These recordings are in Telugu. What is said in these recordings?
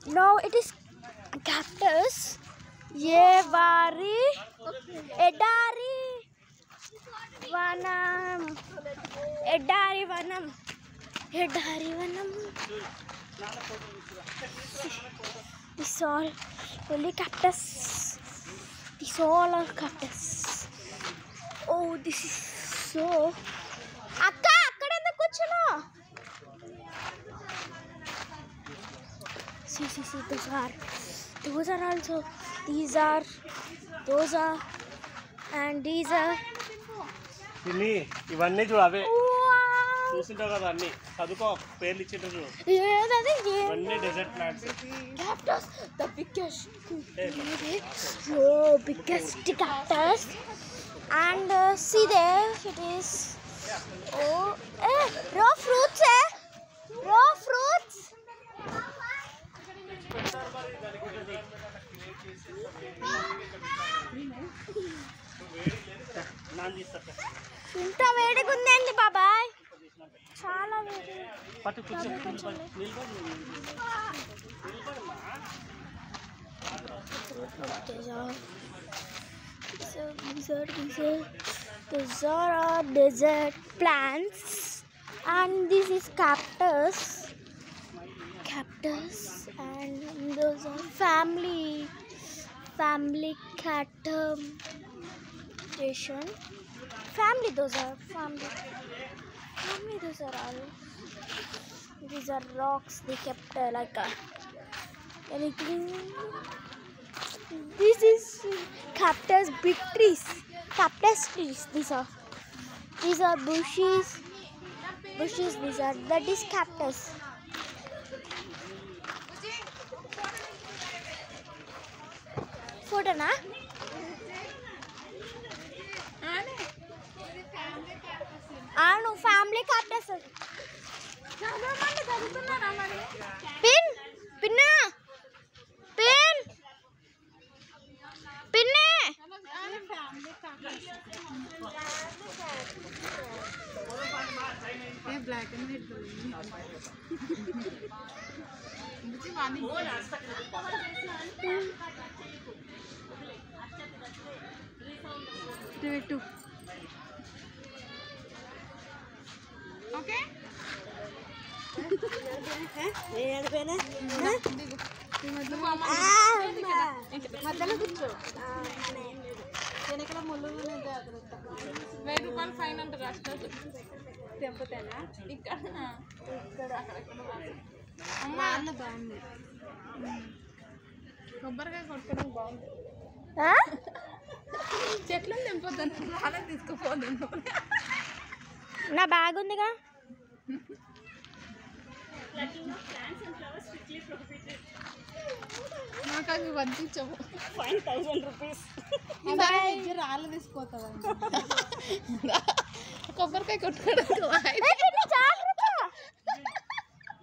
No, it is cactus. Yevari Edari Vanam. Edari Vanam. Edari Vanam. This all only cactus. This all are cactus. Oh, this is so. Akka, akkada endu kuchuna. See, those are also. These are, those are, and these are. Ini, ivanni చూడు అవే. చూసింటావు కదా అన్ని. చదువుకో పేర్లు ఇచ్చింటారు చూడు. ఏదది? ఇవన్నీ desert plants. Cactus, the biggest. Oh, biggest cactus. And see there, it is. Oh, raw fruits, raw fruits. ఇంత వేడిగా ఉందండి బాబాయ్, చాలా వేడి. These are desert plants, and this is cactus, and those are family cat station. Family, those are family. Those are all. These are rocks. They kept like anything. This is cactus, big trees. Cactus trees. These are bushes. These are, that is cactus. Photo na? Anu family cactus. Pin. Black and white. Okay. Fine అంటారు అక్కడ తెంపుతేనా ఇక్కడ బాగుంది. కొబ్బరికాయ కొట్టుకోవడం బాగుంది. చెట్లను తెంపొద్దాను, అలా తీసుకుపోదు. నా బ్యాగ్ ఉందిగా. నాకు అవి వద్దించవు. 5,000 rupees. రాళ్ళు తీసుకోతావు. కొబ్బరికాయ కొట్టుకోవడం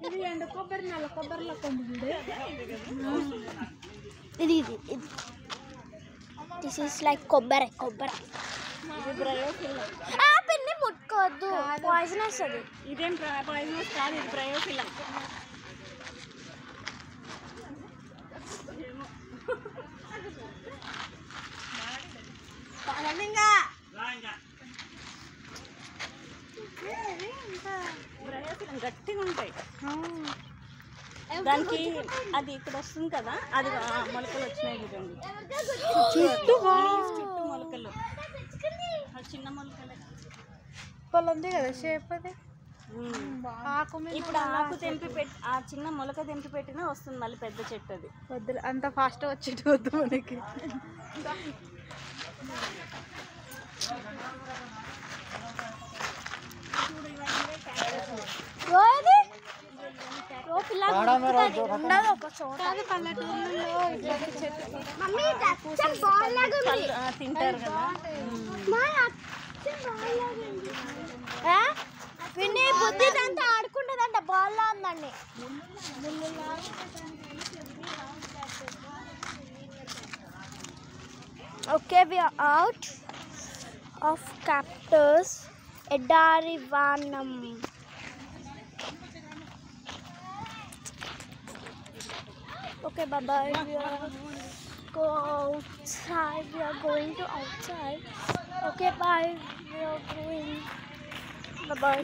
ఇది ఎండ కొబ్బరి, నల్ల కొబ్బరిలో కొండు. ఇది దిస్ ఈస్ లైక్ కొబ్బరి. పిన్ని ముట్టుకోవద్దు, పాయిజన్ వస్తుంది. ఇదేం పాయిజనస్ కాదు, ఇది ప్రయోఫిలం. గట్టిగా ఉంటాయి దానికి. అది ఇక్కడ వస్తుంది కదా, అది మొలకలు వచ్చినాయి చూడండి. చుట్టూ మొలకలు, చిన్న మొలకలు ఉంది కదా షేప్. అది ఇప్పుడు ఆకు తెంపి పెట్టి, ఆ చిన్న మొలక తెంపి పెట్టినా వస్తుంది మళ్ళీ పెద్ద చెట్టు. అది వద్దు, అంత ఫాస్ట్ వచ్చేట్టు వద్దు మనకి. తింటారు కదా. విని బుద్ధి అంతా ఆడుకుంటుందంట, బాల్లో ఉందండి. Okay, we are out of cactus. Edari Vanam. Okay, bye bye. We are go outside. We are going to outside. Okay, bye. We are going. Bye bye.